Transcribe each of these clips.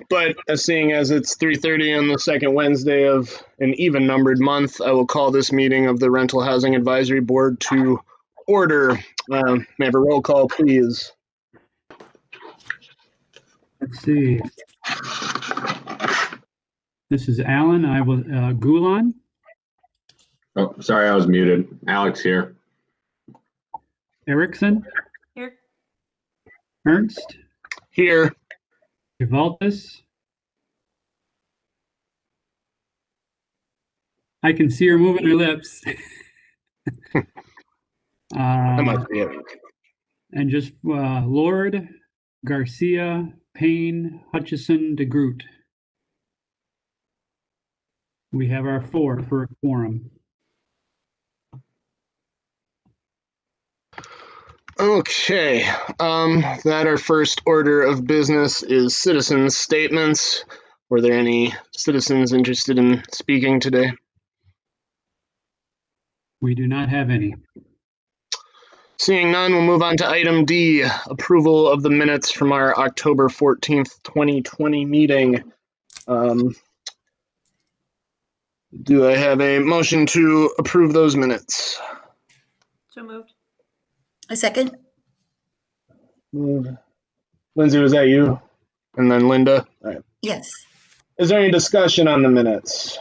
But seeing as it's 3:30 on the second Wednesday of an even-numbered month, I will call this meeting of the Rental Housing Advisory Board to order. May I have a roll call, please? Let's see. This is Alan. I will Gulan. Oh, sorry, I was muted. Alex here. Erickson. Here. Ernst. Here. Givaltis. I can see her moving her lips. I must be it. And just Lord, Garcia, Payne, Hutchison, DeGroot. We have our 4 for a quorum. Okay, that our first order of business is citizens' statements. Were there any citizens interested in speaking today? We do not have any. Seeing none, we'll move on to item D, approval of the minutes from our October 14th, 2020 meeting. Do I have a motion to approve those minutes? So moved. A second. Lindsay, was that you? And then Linda? All right. Yes. Is there any discussion on the minutes?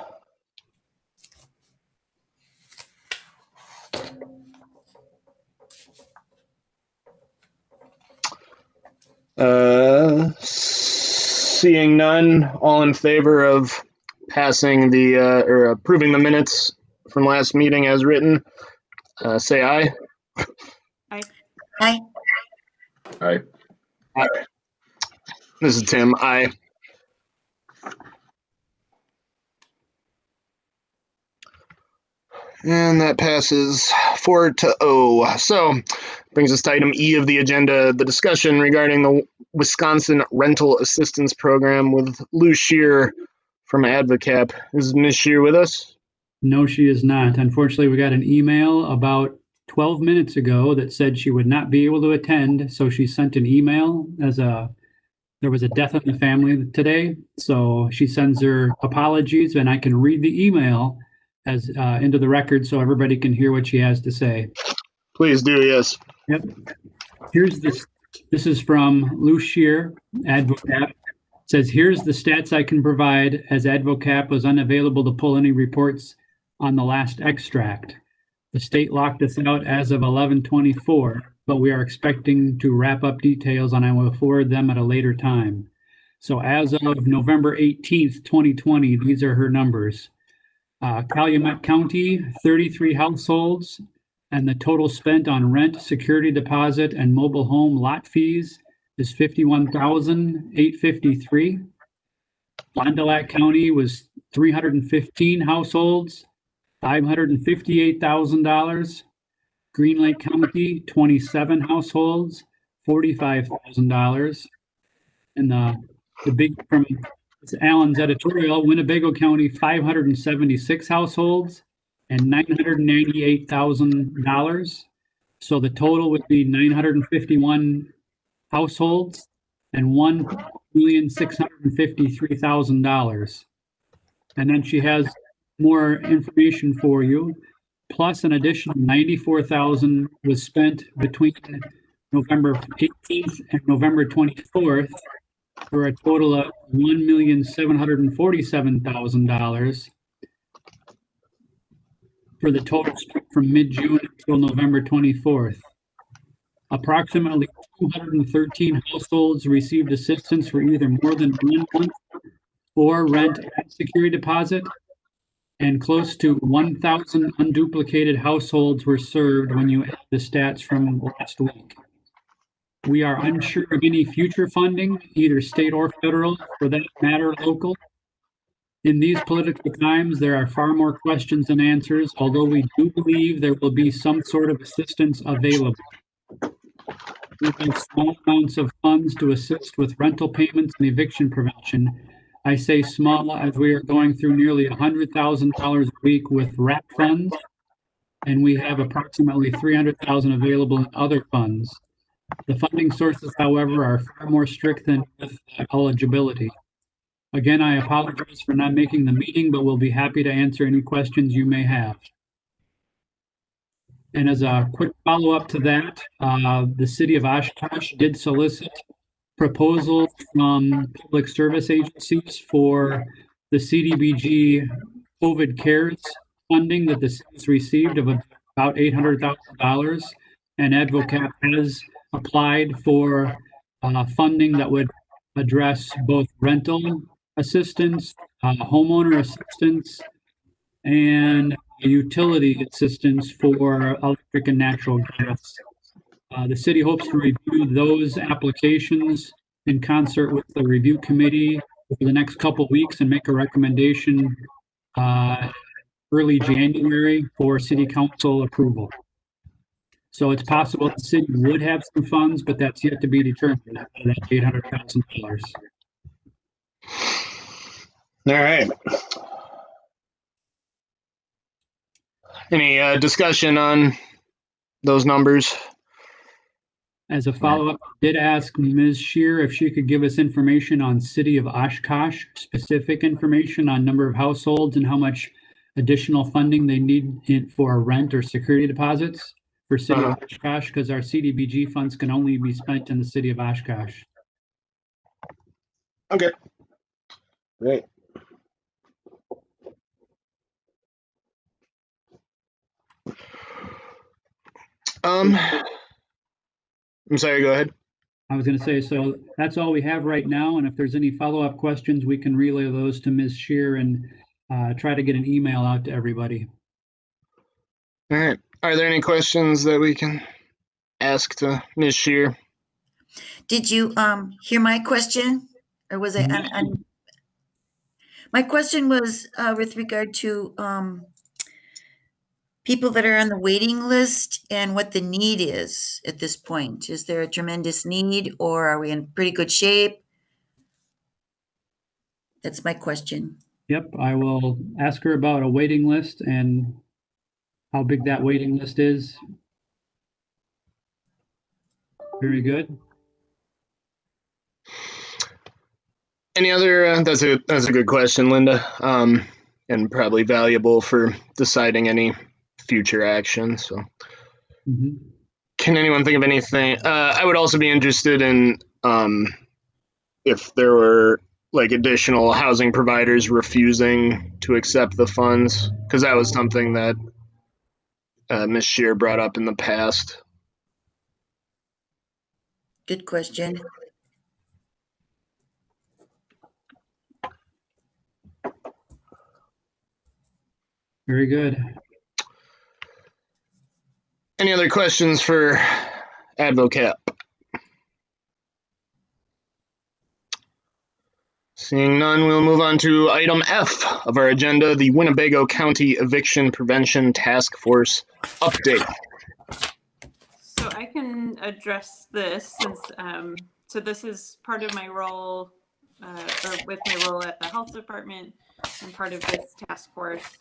Seeing none, all in favor of passing the or approving the minutes from last meeting as written, say aye. Aye. Aye. Aye. Aye. This is Tim. Aye. And that passes 4-0. So brings us to item E of the agenda, the discussion regarding the Wisconsin Rental Assistance Program with Lou Shear from AdvoCap. Is Ms. Shear with us? No, she is not. Unfortunately, we got an email about 12 minutes ago that said she would not be able to attend. So she sent an email there was a death in the family today. So she sends her apologies, and I can read the email as into the record so everybody can hear what she has to say. Please do, yes. Yep. Here's this. This is from Lou Shear, AdvoCap. It says, here's the stats I can provide, as AdvoCap was unavailable to pull any reports on the last extract. The state locked us out as of 11/24, but we are expecting to wrap up details, and I will forward them at a later time. So as of November 18th, 2020, these are her numbers. Calumet County, 33 households, and the total spent on rent, security deposit, and mobile home lot fees is $51,853. Fond du Lac County was 315 households, $558,000. Green Lake County, 27 households, $45,000. And the big from Alan's editorial, Winnebago County, 576 households and $998,000. So the total would be 951 households and $1,653,000. And then she has more information for you. Plus an additional $94,000 was spent between November 18th and November 24th for a total of $1,747,000 for the total spent from mid-June until November 24th. Approximately 213 households received assistance for either more than 1 month or rent and security deposit, and close to 1,000 unduplicated households were served when you add the stats from last week. We are unsure of any future funding, either state or federal, for that matter, local. In these political times, there are far more questions than answers, although we do believe there will be some sort of assistance available. We have small amounts of funds to assist with rental payments and eviction prevention. I say small as we are going through nearly $100,000 a week with RAP funds, and we have approximately $300,000 available in other funds. The funding sources, however, are far more strict than with eligibility. Again, I apologize for not making the meeting, but we'll be happy to answer any questions you may have. And as a quick follow-up to that, the city of Oshkosh did solicit proposals from public service agencies for the CDBG COVID CARES funding that the city's received of about $800,000. And Advocate has applied for funding that would address both rental assistance, homeowner assistance, and utility assistance for electric and natural gas. The city hopes to review those applications in concert with the review committee over the next couple weeks and make a recommendation early January for city council approval. So it's possible the city would have some funds, but that's yet to be determined, that $800,000. All right. Any discussion on those numbers? As a follow-up, I did ask Ms. Shear if she could give us information on city of Oshkosh, specific information on number of households and how much additional funding they need for rent or security deposits for city of Oshkosh, because our CDBG funds can only be spent in the city of Oshkosh. Okay. Great. I'm sorry, go ahead. I was going to say, so that's all we have right now. And if there's any follow-up questions, we can relay those to Ms. Shear and try to get an email out to everybody. All right. Are there any questions that we can ask to Ms. Shear? Did you hear my question? Or was it my question was with regard to people that are on the waiting list and what the need is at this point. Is there a tremendous need, or are we in pretty good shape? That's my question. Yep, I will ask her about a waiting list and how big that waiting list is. Very good. Any other? That's a good question, Linda, and probably valuable for deciding any future action. So, Can anyone think of anything? I would also be interested in if there were like additional housing providers refusing to accept the funds, because that was something that Ms. Shear brought up in the past. Good question. Very good. Any other questions for Advocate? Seeing none, we'll move on to item F of our agenda, the Winnebago County Eviction Prevention Task Force update. So I can address this since, so this is part of my role, or with my role at the health department and part of this task force.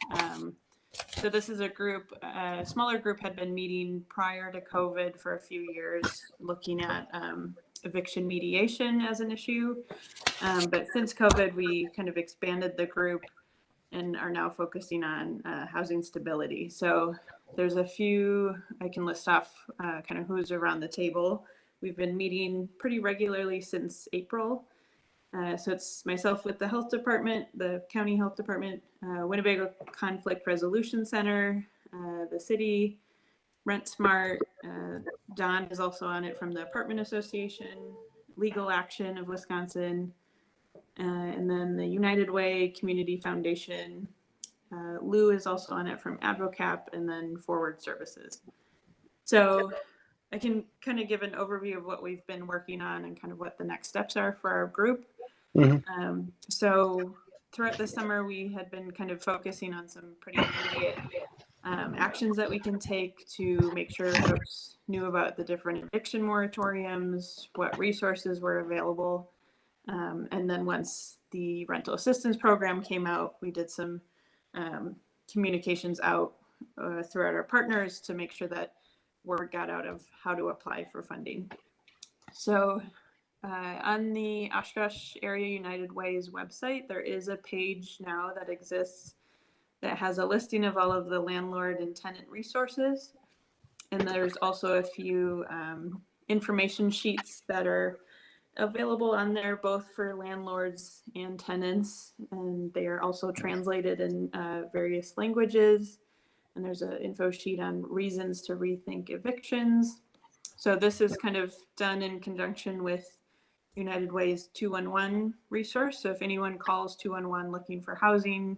So this is a group, a smaller group had been meeting prior to COVID for a few years, looking at eviction mediation as an issue. But since COVID, we kind of expanded the group and are now focusing on housing stability. So there's a few, I can list off kind of who's around the table. We've been meeting pretty regularly since April. So it's myself with the health department, the county health department, Winnebago Conflict Resolution Center, the city, Rent Smart. Don is also on it from the Apartment Association, Legal Action of Wisconsin, and then the United Way Community Foundation. Lou is also on it from AdvoCap, and then Forward Services. So I can kind of give an overview of what we've been working on and kind of what the next steps are for our group. So throughout the summer, we had been kind of focusing on some pretty immediate actions that we can take to make sure folks knew about the different eviction moratoriums, what resources were available. And then once the rental assistance program came out, we did some communications out throughout our partners to make sure that word got out of how to apply for funding. So on the Oshkosh Area United Way's website, there is a page now that exists that has a listing of all of the landlord and tenant resources. And there's also a few information sheets that are available on there, both for landlords and tenants. And they are also translated in various languages. And there's an info sheet on reasons to rethink evictions. So this is kind of done in conjunction with United Way's 211 resource. So if anyone calls 211 looking for housing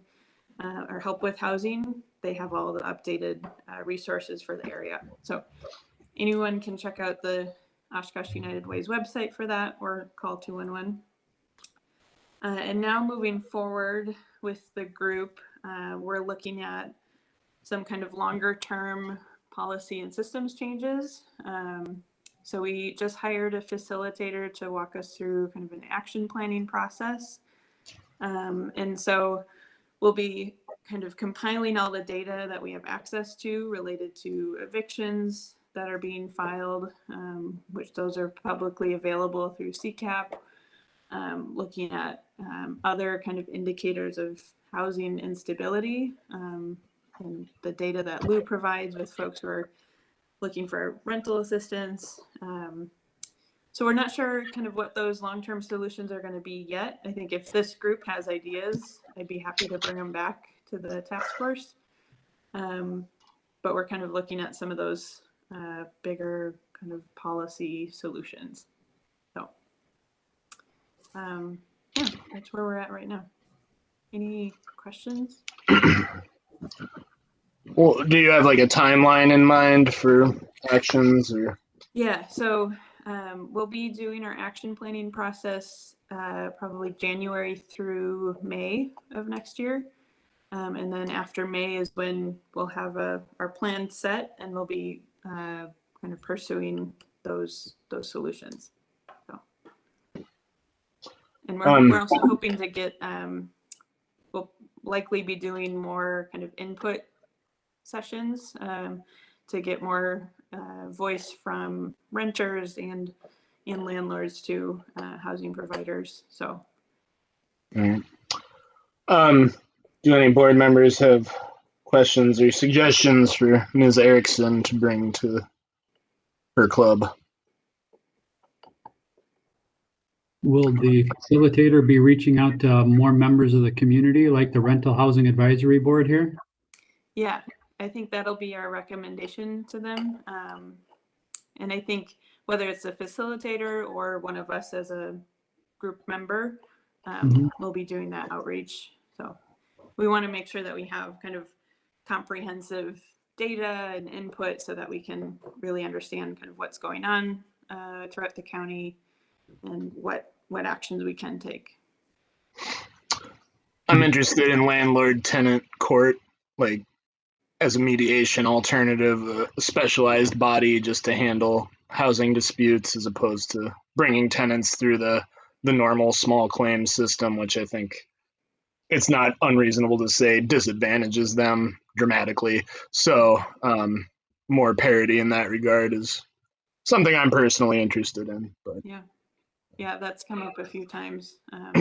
or help with housing, they have all the updated resources for the area. So anyone can check out the Oshkosh United Way's website for that or call 211. And now moving forward with the group, we're looking at some kind of longer term policy and systems changes. So we just hired a facilitator to walk us through kind of an action planning process. And so we'll be kind of compiling all the data that we have access to related to evictions that are being filed, which those are publicly available through CCAP, looking at other kind of indicators of housing instability, and the data that Lou provides with folks who are looking for rental assistance. So we're not sure kind of what those long-term solutions are going to be yet. I think if this group has ideas, I'd be happy to bring them back to the task force. But we're kind of looking at some of those bigger kind of policy solutions. So yeah, that's where we're at right now. Any questions? Well, do you have like a timeline in mind for actions or? Yeah, so we'll be doing our action planning process probably January through May of next year. And then after May is when we'll have our plan set and we'll be kind of pursuing those solutions. So, and we're also hoping to get, we'll likely be doing more kind of input sessions to get more voice from renters and landlords to housing providers. So, Do any board members have questions or suggestions for Ms. Erickson to bring to her club? Will the facilitator be reaching out to more members of the community, like the Rental Housing Advisory Board here? yeah, I think that'll be our recommendation to them. And I think whether it's a facilitator or one of us as a group member, we'll be doing that outreach. So we want to make sure that we have kind of comprehensive data and input so that we can really understand kind of what's going on throughout the county and what actions we can take. I'm interested in landlord-tenant court, like as a mediation alternative, a specialized body just to handle housing disputes as opposed to bringing tenants through the normal small claims system, which I think it's not unreasonable to say disadvantages them dramatically. So more parity in that regard is something I'm personally interested in. But yeah, that's come up a few times. How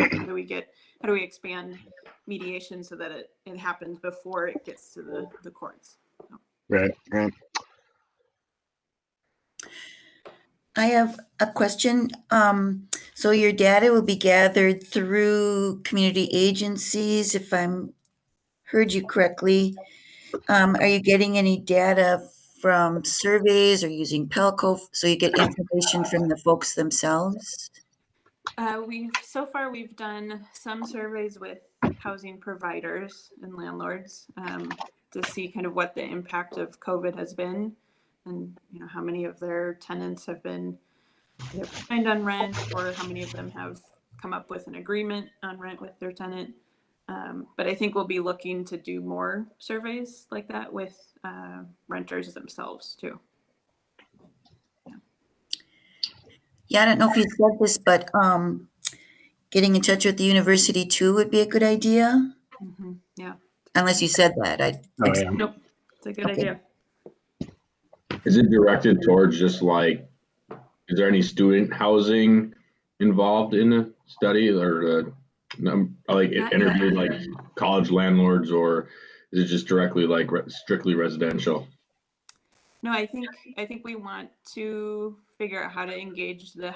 do we expand mediation so that it happens before it gets to the courts? So. Right. I have a question. So your data will be gathered through community agencies, if I'm heard you correctly. Are you getting any data from surveys or using Pelco so you get information from the folks themselves? So far we've done some surveys with housing providers and landlords to see kind of what the impact of COVID has been, and how many of their tenants have been either behind on rent or how many of them have come up with an agreement on rent with their tenant. But I think we'll be looking to do more surveys like that with renters themselves too. Yeah, I don't know if you said this, but getting in touch with the university too would be a good idea. Yeah. Unless you said that. Nope. It's a good idea. Is it directed towards just like Is there any student housing involved in the study, or like Not interviewed yet. like college landlords, or is it just directly like strictly residential? No, I think we want to figure out how to engage the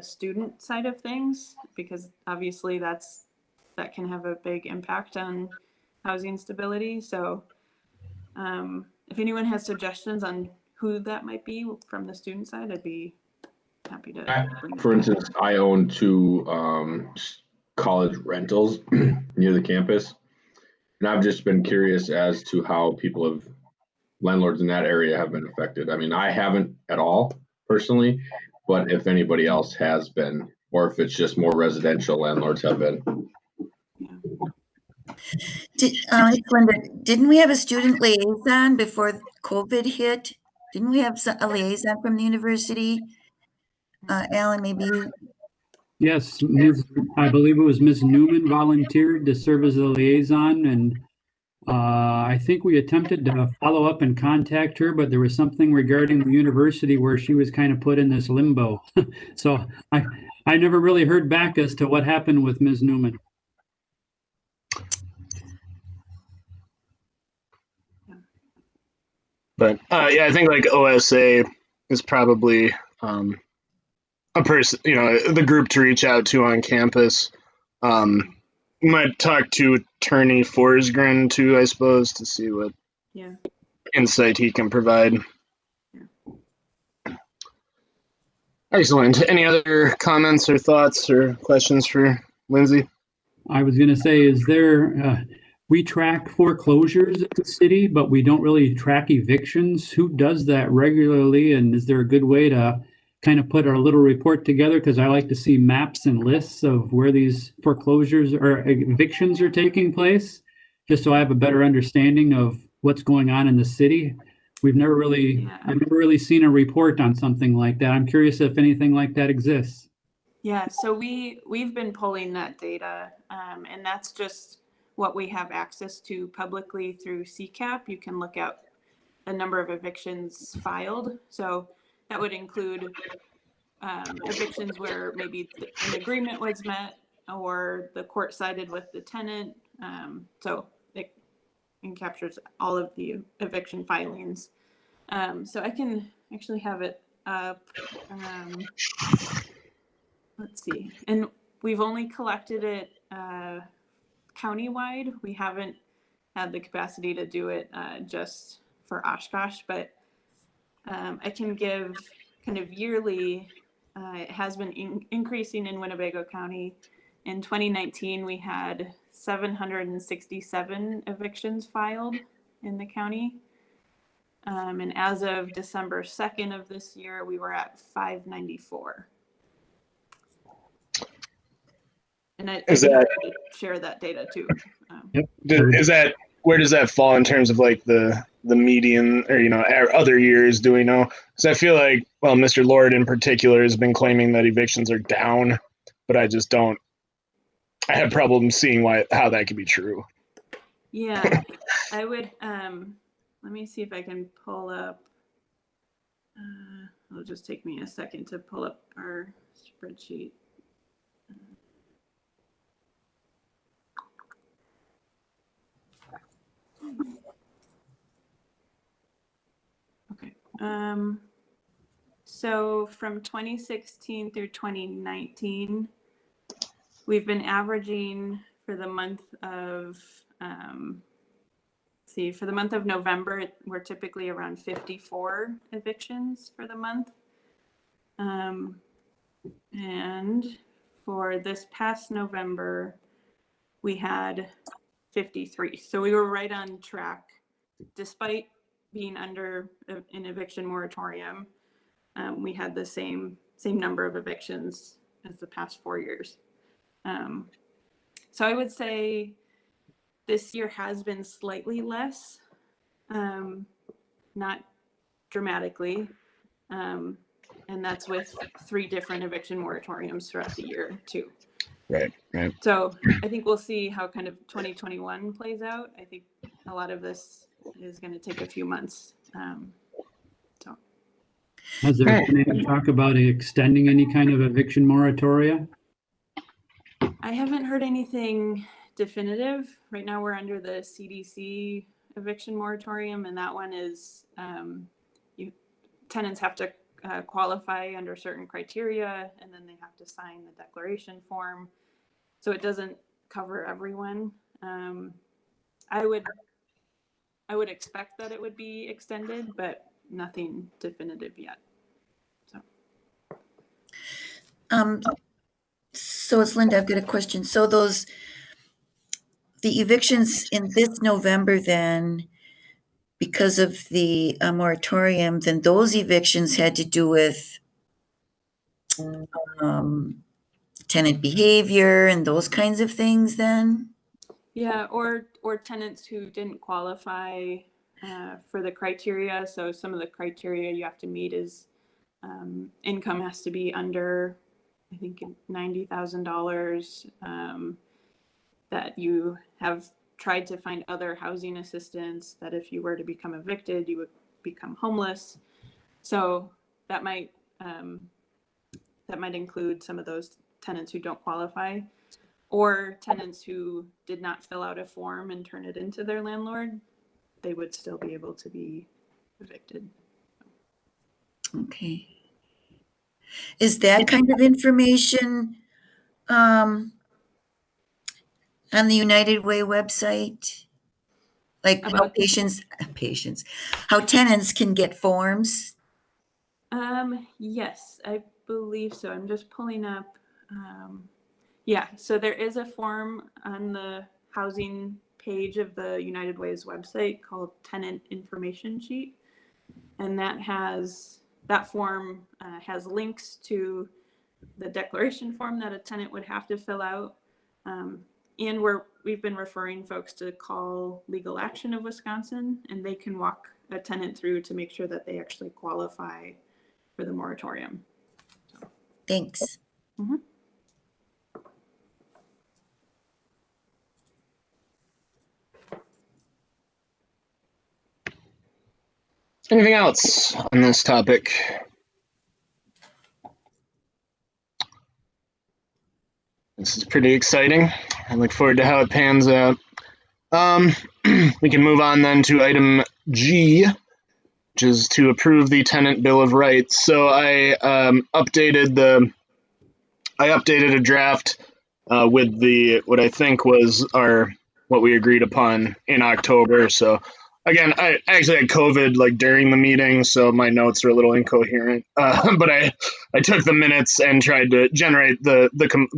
student side of things, because obviously that can have a big impact on housing stability. So if anyone has suggestions on who that might be from the student side, I'd be happy to bring that For up. instance, I own two college rentals near the campus, and I've just been curious as to how landlords in that area have been affected. I mean, I haven't at all personally, but if anybody else has been, or if it's just more residential landlords have been. It's Linda, didn't we have a student liaison before COVID hit? Didn't we have a liaison from the university? Alan, maybe you, Yes, I believe it was Ms. Newman volunteered to serve as a liaison, and I think we attempted to follow up and contact her, but there was something regarding the university where she was kind of put in this limbo. So I never really heard back as to what happened with Ms. Newman. But yeah, I think like OSA is probably a person, the group to reach out to on campus. You might talk to Attorney Forsgren too, I suppose, to see what insight he can provide. Excellent. Any other comments or thoughts or questions for Lindsay? I was going to say, is there, we track foreclosures at the city, but we don't really track evictions. Who does that regularly? And is there a good way to kind of put our little report together? Because I like to see maps and lists of where these foreclosures or evictions are taking place, just so I have a better understanding of what's going on in the city. I've never really seen a report on something like that. I'm curious if anything like that exists. Yeah, so we've been pulling that data, and that's just what we have access to publicly through CCAP. You can look at a number of evictions filed. So that would include evictions where maybe an agreement was met or the court sided with the tenant. So it captures all of the eviction filings. So I can actually have it up. Let's see. And we've only collected it countywide. We haven't had the capacity to do it just for Oshkosh, but I can give kind of yearly. It has been increasing in Winnebago County. In 2019, we had 767 evictions filed in the county. And as of December 2nd of this year, we were at 594. And I'd be happy to share that data too. Where does that fall in terms of like the median or other years? Do we know? Because I feel like, well, Mr. Lord in particular has been claiming that evictions are down, but I just don't. I have problems seeing how that could be true. Yeah, I would. Let me see if I can pull up. It'll just take me a second to pull up our spreadsheet. Okay. So from 2016 through 2019, we've been averaging for the month of, for the month of November, we're typically around 54 evictions for the month. And for this past November, we had 53. So we were right on track, despite being under an eviction moratorium. We had the same number of evictions as the past 4 years. So I would say this year has been slightly less, not dramatically. And that's with 3 different eviction moratoriums throughout the year too. Right. So I think we'll see how kind of 2021 plays out. I think a lot of this is going to take a few months. Has there been any talk about extending any kind of eviction moratoria? I haven't heard anything definitive. Right now we're under the CDC eviction moratorium, and that one is tenants have to qualify under certain criteria, and then they have to sign the declaration form. So it doesn't cover everyone. I would expect that it would be extended, but nothing definitive yet. So it's Linda, I've got a question. So the evictions in this November then, because of the moratorium, then those evictions had to do with tenant behavior and those kinds of things then? Yeah, or tenants who didn't qualify for the criteria. So some of the criteria you have to meet is income has to be under, I think, $90,000. That you have tried to find other housing assistance. That if you were to become evicted, you would become homeless. So that might include some of those tenants who don't qualify, or tenants who did not fill out a form and turn it into their landlord. They would still be able to be evicted. Okay. Is that kind of information on the United Way website? Like how how tenants can get forms? Yes, I believe so. I'm just pulling up. Yeah, so there is a form on the housing page of the United Way's website called Tenant Information Sheet. And that form has links to the declaration form that a tenant would have to fill out. And we've been referring folks to call Legal Action of Wisconsin, and they can walk a tenant through to make sure that they actually qualify for the moratorium. Thanks. Mm-hmm. Anything else on this topic? This is pretty exciting. I look forward to how it pans out. We can move on then to item G, which is to approve the tenant bill of rights. So I updated a draft with what I think was what we agreed upon in October. So again, I actually had COVID like during the meeting, so my notes are a little incoherent. But I took the minutes and tried to generate the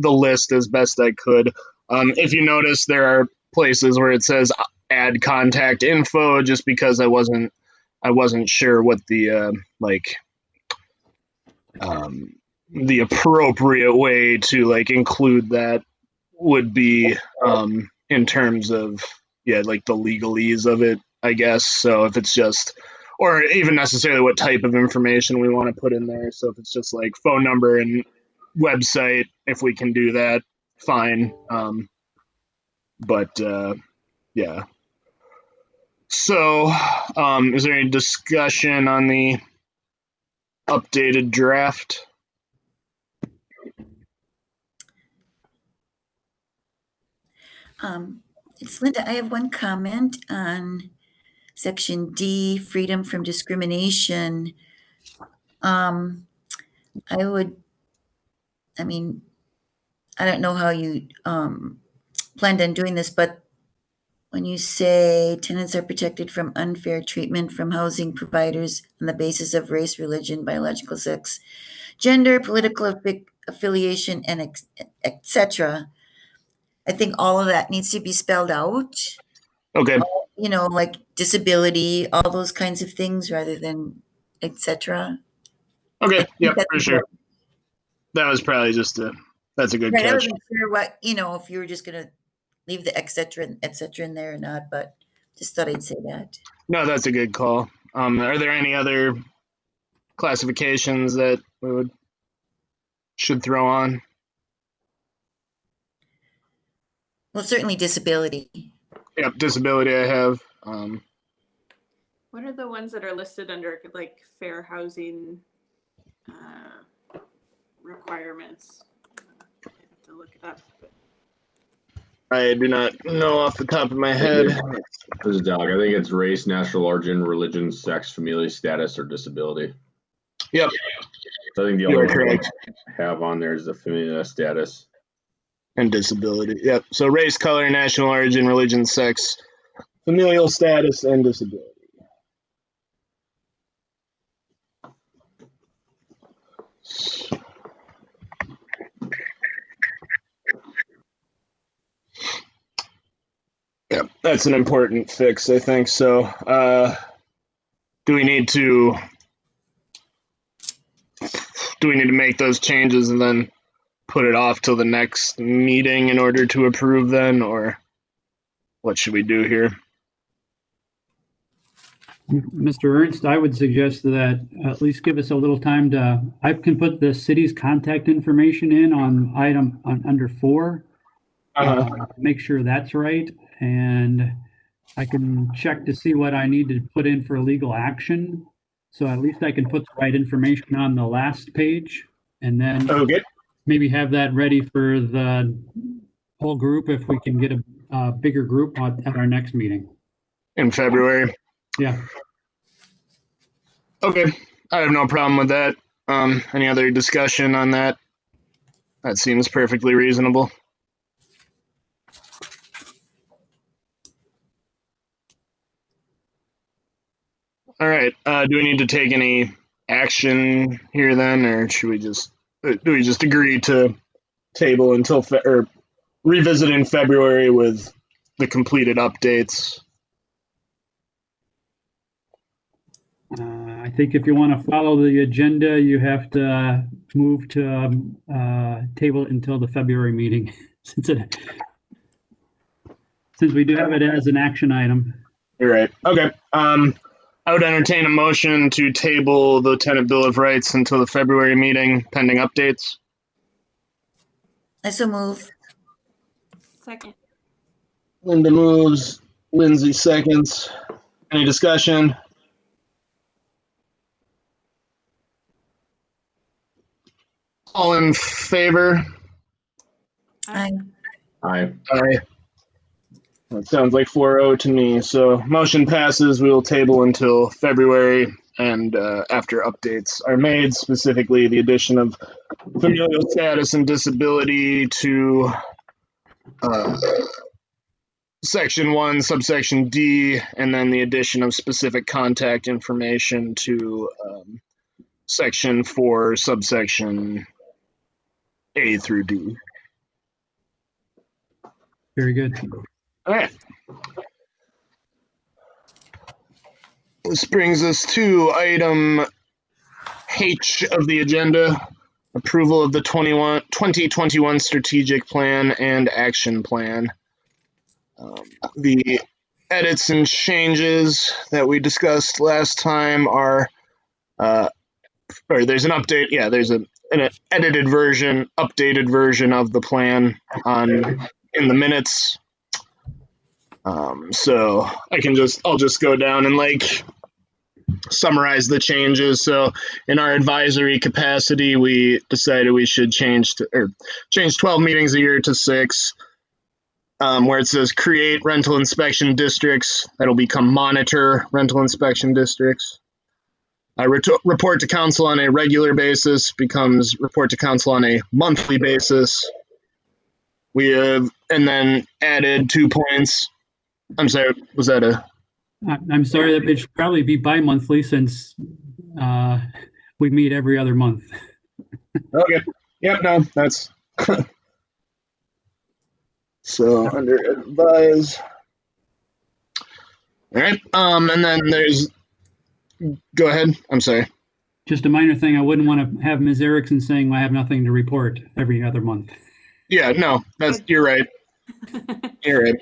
list as best I could. If you notice, there are places where it says add contact info, just because I wasn't sure what the the appropriate way to like include that would be in terms of like the legalese of it, I guess. So if it's just, or even necessarily what type of information we want to put in there. So if it's just like phone number and website, if we can do that, fine. But yeah. So is there any discussion on the updated draft? It's Linda. I have one comment on section D, freedom from discrimination. I don't know how you planned on doing this, but when you say tenants are protected from unfair treatment from housing providers on the basis of race, religion, biological sex, gender, political affiliation, and etc., I think all of that needs to be spelled out. Okay. Like disability, all those kinds of things, rather than etc. Okay. Yep, for sure. That was probably that's a good catch. I wasn't sure what, if you were just going to leave the etc. in there or not, but just thought I'd say that. No, that's a good call. Are there any other classifications that we should throw on? Well, certainly disability. Yep, disability I have. What are the ones that are listed under like fair housing requirements. I have to look it up. But I do not know off the top of my head. This is Doug. I think it's race, national origin, religion, sex, familial status, or disability. Yep, So I think the you only are one correct. I have on there is the familial status. And disability. Yep. So race, color, national origin, religion, sex, familial status, and disability. Yeah, that's an important fix, I think. So, do we need to make those changes and then put it off till the next meeting in order to approve then, or what should we do here? Mr. Ernst, I would suggest that at least give us a little time to, I can put the city's contact information in on under 4. Make sure that's right. And I can check to see what I need to put in for legal action. So at least I can put the right information on the last page and then Okay. maybe have that ready for the whole group if we can get a bigger group at our next meeting. In February. Yeah. Okay. I have no problem with that. Any other discussion on that? That seems perfectly reasonable. All right. Do we need to take any action here then, or should we just agree to table until or revisit in February with the completed updates? I think if you want to follow the agenda, you have to move to table it until the February meeting, since we do have it as an action item. You're right. Okay. I would entertain a motion to table the tenant bill of rights until the February meeting, pending updates. I so move. second. Linda moves. Lindsay seconds. Any discussion? All in favor? Aye. Aye. Aye. That sounds like 4-0 to me. So motion passes. We will table until February, and after updates are made, specifically the addition of familial status and disability to Section 1, subsection D, and then the addition of specific contact information to Section 4, subsection A through D. Very good. All right. This brings us to item H of the agenda, approval of the 2021 strategic plan and action plan. The edits and changes that we discussed last time are, or there's an update. Yeah, there's an edited version, updated version of the plan in the minutes. So I'll just go down and summarize the changes. So in our advisory capacity, we decided we should change 12 meetings a year to 6. Where it says create rental inspection districts, that'll become monitor rental inspection districts. Report to council on a regular basis becomes report to council on a monthly basis. We have, and then added 2 points. I'm sorry, was that a? I'm sorry, that it should probably be bi-monthly since we meet every other month. Okay. Yep, no, that's. So under advise. All right. And then go ahead. I'm sorry. Just a minor thing. I wouldn't want to have Ms. Erickson saying I have nothing to report every other month. Yeah, no, you're right. You're right.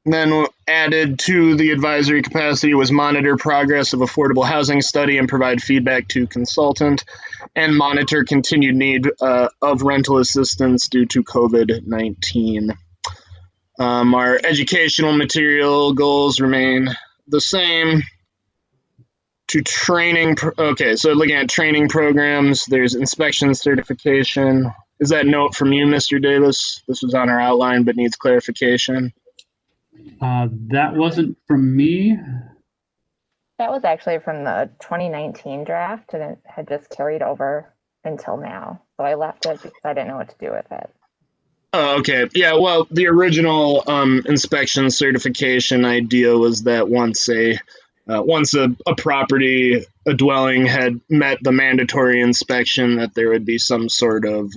Then added to the advisory capacity was monitor progress of affordable housing study and provide feedback to consultant, and monitor continued need of rental assistance due to COVID-19. Our educational material goals remain the same. to training. Okay, so looking at training programs, there's inspection certification. Is that note from you, Mr. Davis? This was on our outline, but needs clarification. That wasn't from me. That was actually from the 2019 draft, and it had just carried over until now. So I left it because I didn't know what to do with it. Oh, okay. Yeah, well, the original inspection certification idea was that once a property, a dwelling had met the mandatory inspection, that there would be some sort of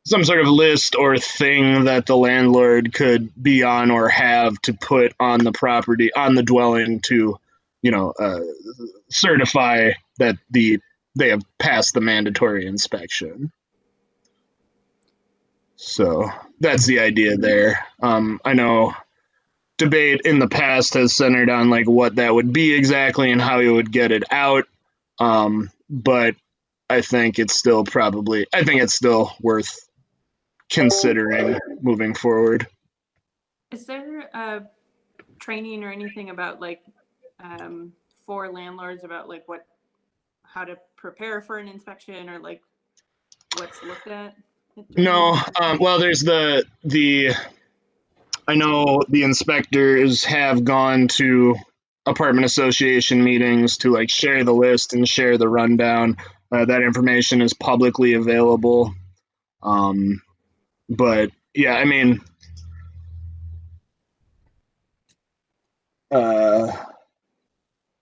some sort of list or thing that the landlord could be on or have to put on the property, on the dwelling, to, certify that they have passed the mandatory inspection. So that's the idea there. I know debate in the past has centered on like what that would be exactly and how you would get it out. But I think it's still worth considering moving forward. Is there training or anything about for landlords about how to prepare for an inspection or what's looked at? No, well, there's I know the inspectors have gone to apartment association meetings to share the list and share the rundown. That information is publicly available. But yeah, I mean,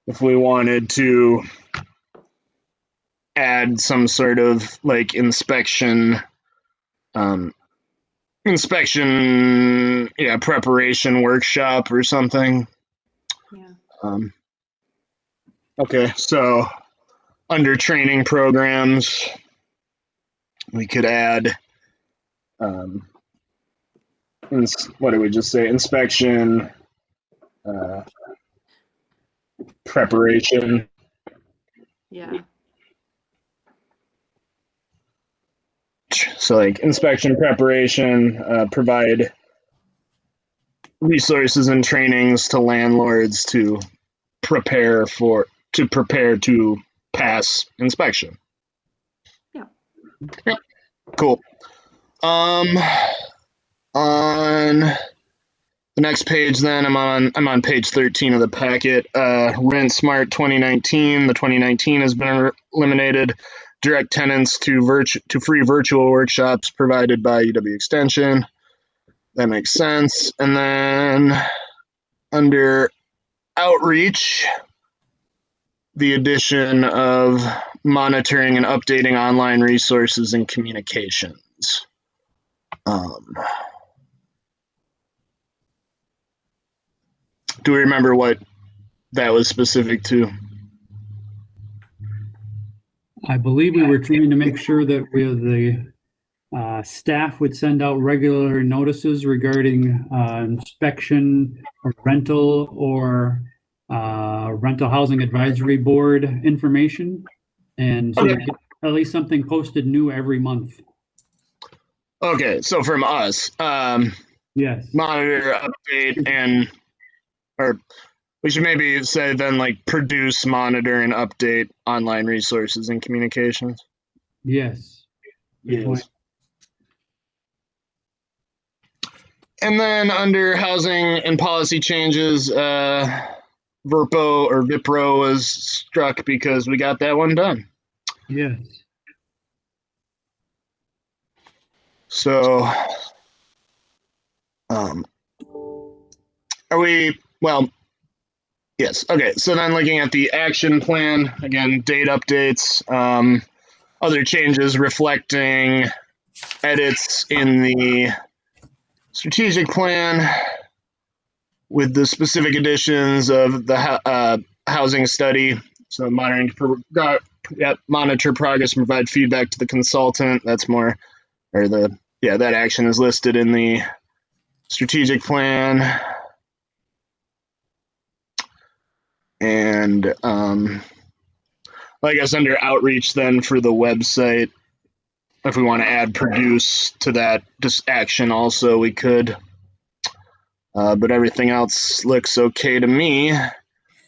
if we wanted to add some sort of inspection preparation workshop or something. Yeah. Okay, so under training programs, we could add what did we just say? Inspection preparation. Yeah. So inspection preparation, provide resources and trainings to landlords to prepare to pass inspection. Yeah. Yep. Cool. On the next page, then I'm on page 13 of the packet. Rent Smart 2019. The 2019 has been eliminated. Direct tenants to free virtual workshops provided by UW Extension. That makes sense. And then under outreach, the addition of monitoring and updating online resources and communications. Do we remember what that was specific to? I believe we were trying to make sure that the staff would send out regular notices regarding inspection or rental housing advisory board information. And so we get at least something posted new every month. Okay, so from us, Yes. monitor, update, or we should maybe say then produce, monitor, and update online resources and communications. Yes. Good point. And then under housing and policy changes, VIPRO was struck because we got that one done. Yes. So, yes. Okay. So then looking at the action plan, again, date updates, other changes reflecting edits in the strategic plan with the specific additions of the housing study. So monitor progress and provide feedback to the consultant. That's more, that action is listed in the strategic plan. And I guess under outreach then for the website, if we want to add produce to that just action also, we could. But everything else looks okay to me.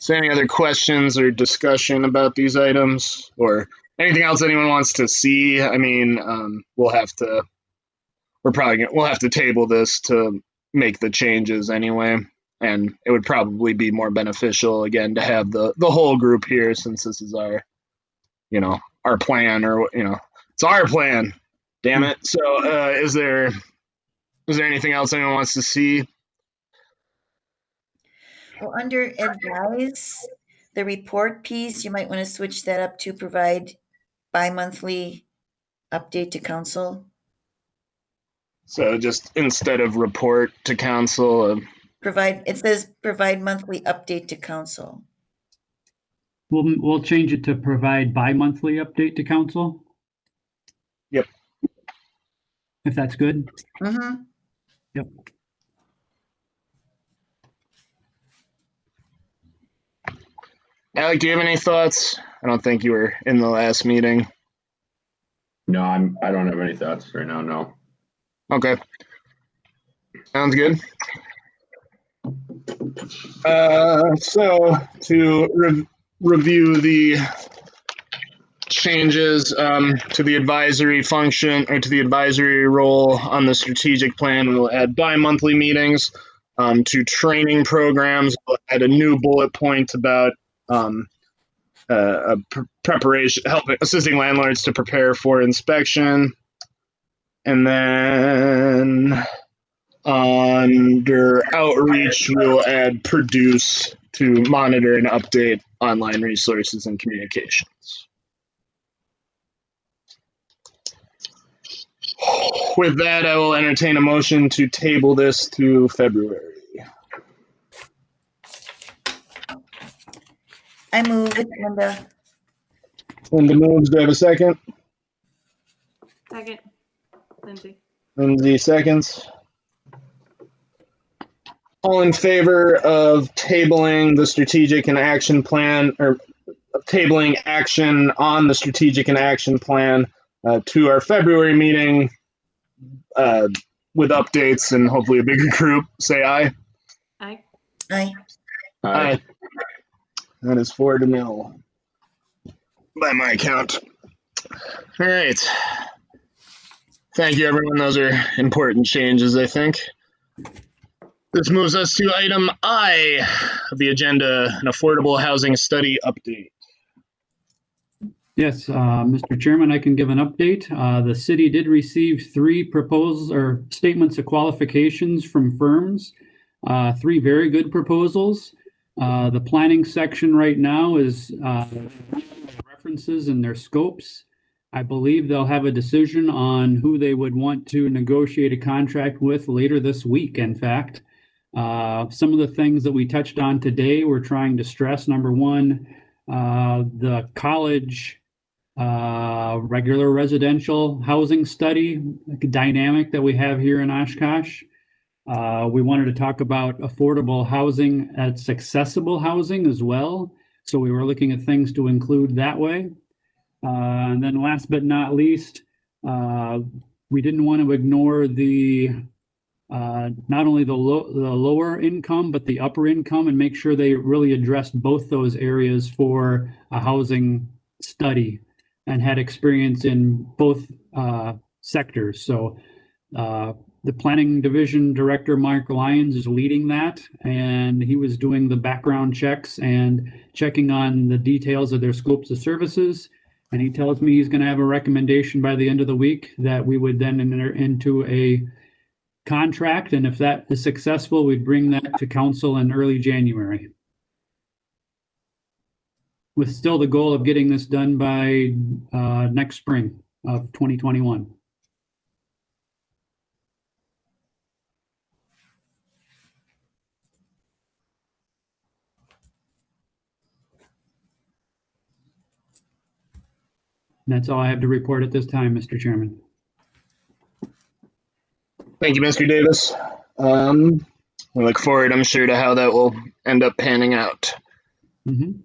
So any other questions or discussion about these items or anything else anyone wants to see? I mean, we'll have to table this to make the changes anyway. And it would probably be more beneficial again to have the whole group here since this is our, our plan, or, it's our plan. Damn it. So is there anything else anyone wants to see? Well, under advise, the report piece, you might want to switch that up to provide bi-monthly update to council. So just instead of report to council, It says provide monthly update to council. We'll change it to provide bi-monthly update to council. Yep. If that's good. Mm-hmm. Yep. Alec, do you have any thoughts? I don't think you were in the last meeting. No, I don't have any thoughts right now. No. Okay. Sounds good. So to review the changes to the advisory function or to the advisory role on the strategic plan, we'll add bi-monthly meetings. To training programs, we'll add a new bullet point about preparation, assisting landlords to prepare for inspection. And then under outreach, we'll add produce to monitor and update online resources and communications. With that, I will entertain a motion to table this to February. I move it, Linda. Linda moves. Do I have a second? Second, Lindsay. Lindsay seconds. All in favor of tabling the strategic and action plan, or tabling action on the strategic and action plan to our February meeting with updates and hopefully a bigger group, say aye. Aye. Aye. Aye. That is 4-0 by my count. All right. Thank you, everyone. Those are important changes, I think. This moves us to item I of the agenda, an affordable housing study update. Yes, Mr. Chairman, I can give an update. The city did receive 3 proposals or statements of qualifications from firms, 3 very good proposals. The planning section right now is references and their scopes. I believe they'll have a decision on who they would want to negotiate a contract with later this week, in fact. Some of the things that we touched on today, we're trying to stress. Number one, the college regular residential housing study dynamic that we have here in Oshkosh. We wanted to talk about affordable housing as accessible housing as well. So we were looking at things to include that way. And then last but not least, we didn't want to ignore the not only the lower income, but the upper income, and make sure they really addressed both those areas for a housing study and had experience in both sectors. So the planning division director, Mark Lyons, is leading that, and he was doing the background checks and checking on the details of their scopes of services. And he tells me he's going to have a recommendation by the end of the week that we would then enter into a contract. And if that is successful, we'd bring that to council in early January, with still the goal of getting this done by next spring of 2021. And that's all I have to report at this time, Mr. Chairman. Thank you, Mr. Davis. We look forward, I'm sure, to how that will end up panning out. Mm-hmm.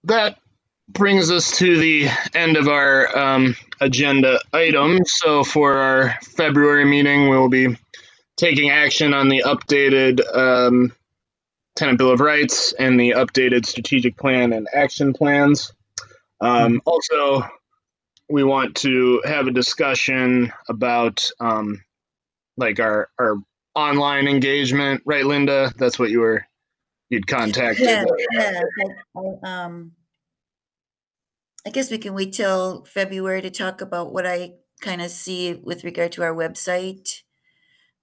That brings us to the end of our agenda items. So for our February meeting, we'll be taking action on the updated tenant bill of rights and the updated strategic plan and action plans. Also, we want to have a discussion about like our online engagement, right, Linda? That's what you'd contacted. Yeah. I guess we can wait till February to talk about what I kind of see with regard to our website,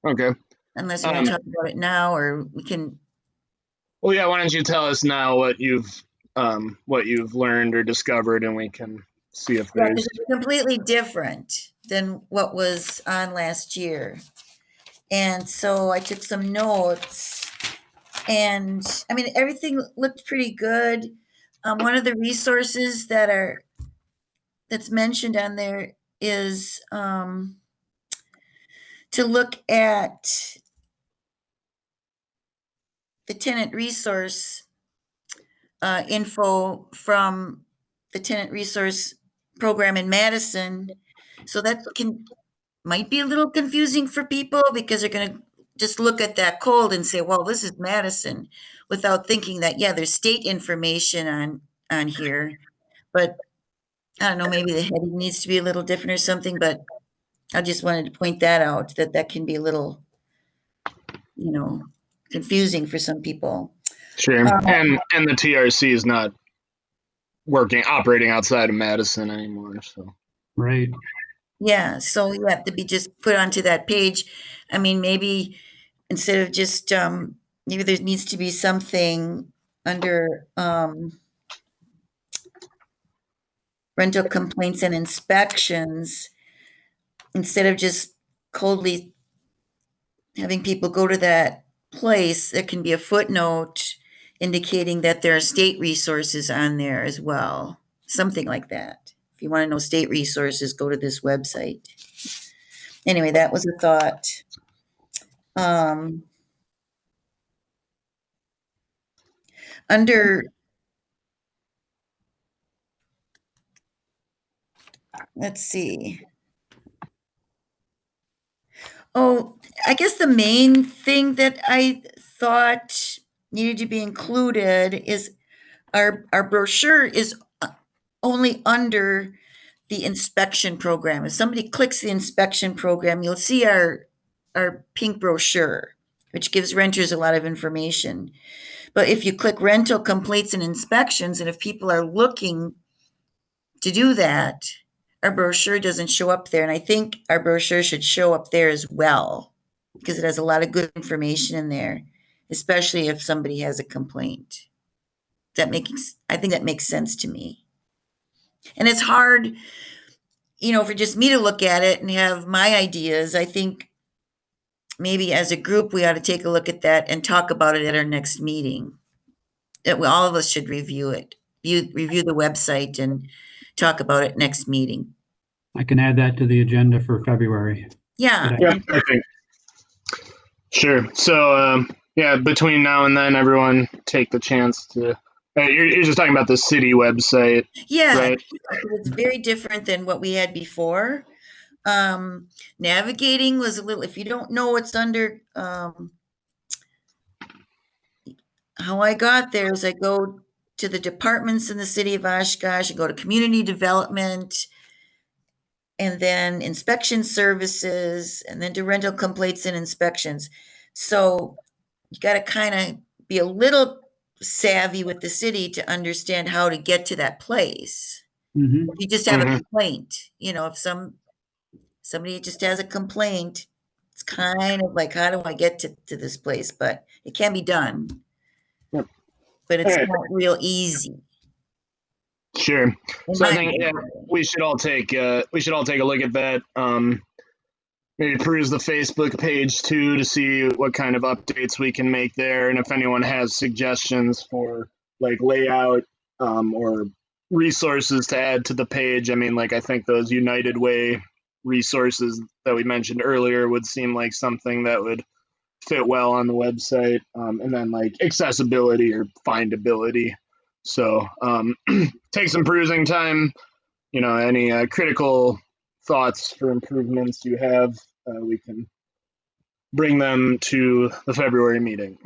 Okay. unless we want to talk about it now, or we can. Well, yeah. Why don't you tell us now what you've learned or discovered, and we can see if Yeah, there's. it's completely different than what was on last year. And so I took some notes, and I mean, everything looked pretty good. One of the resources that's mentioned on there is to look at the tenant resource info from the tenant resource program in Madison. So that might be a little confusing for people because they're going to just look at that cold and say, well, this is Madison, without thinking that, yeah, there's state information on here. But I don't know, maybe the heading needs to be a little different or something, but I just wanted to point that out, that can be a little, confusing for some people. Sure. And the TRC is not operating outside of Madison anymore. So. Right. Yeah, so you have to be just put onto that page. I mean, maybe instead of just maybe there needs to be something under rental complaints and inspections, instead of just coldly having people go to that place. There can be a footnote indicating that there are state resources on there as well, something like that. If you want to know state resources, go to this website. Anyway, that was a thought. Under, let's see. Oh, I guess the main thing that I thought needed to be included is our brochure is only under the inspection program. If somebody clicks the inspection program, you'll see our pink brochure, which gives renters a lot of information. But if you click rental completes and inspections, and if people are looking to do that, our brochure doesn't show up there. And I think our brochure should show up there as well, because it has a lot of good information in there, especially if somebody has a complaint. I think that makes sense to me. And it's hard, for just me to look at it and have my ideas. I think maybe as a group, we ought to take a look at that and talk about it at our next meeting. All of us should review it, review the website and talk about it next meeting. I can add that to the agenda for February. Yeah. Yeah, I think. Sure. So, yeah, between now and then, everyone take the chance to. You're just talking about the city website. Yeah. Right? It's very different than what we had before. Navigating was a little, if you don't know what's under, how I got there is I go to the departments in the city of Oshkosh, I go to community development, and then inspection services, and then to rental complaints and inspections. So you got to kind of be a little savvy with the city to understand how to get to that place. Mm-hmm. If you just have a complaint, if somebody just has a complaint, it's kind of like, how do I get to this place? But it can be done. Yep. But it's not real easy. Sure. So I think we should all take a look at that. Maybe peruse the Facebook page too to see what kind of updates we can make there, and if anyone has suggestions for like layout or resources to add to the page. I mean, like I think those United Way resources that we mentioned earlier would seem like something that would fit well on the website, and then like accessibility or findability. So take some perusing time. Any critical thoughts for improvements you have, we can bring them to the February meeting.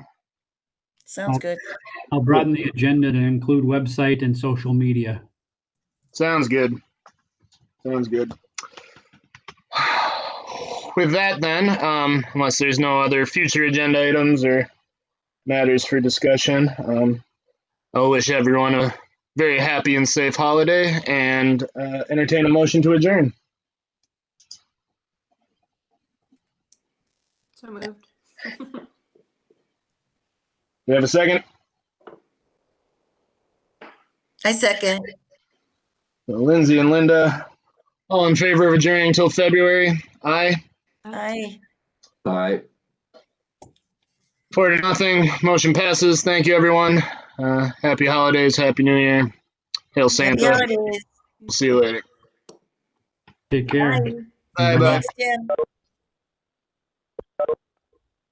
Sounds good. I'll broaden the agenda to include website and social media. Sounds good. Sounds good. With that then, unless there's no other future agenda items or matters for discussion, I'll wish everyone a very happy and safe holiday and entertain a motion to adjourn. So moved. We have a second? I second. So Lindsay and Linda, all in favor of adjourning until February? Aye. Aye. Aye. 4-0. Motion passes. Thank you, everyone. Happy holidays. Happy New Year. Hail Happy Santa. holidays. See you later. Take care. Bye. Bye bye. Thanks, Jim.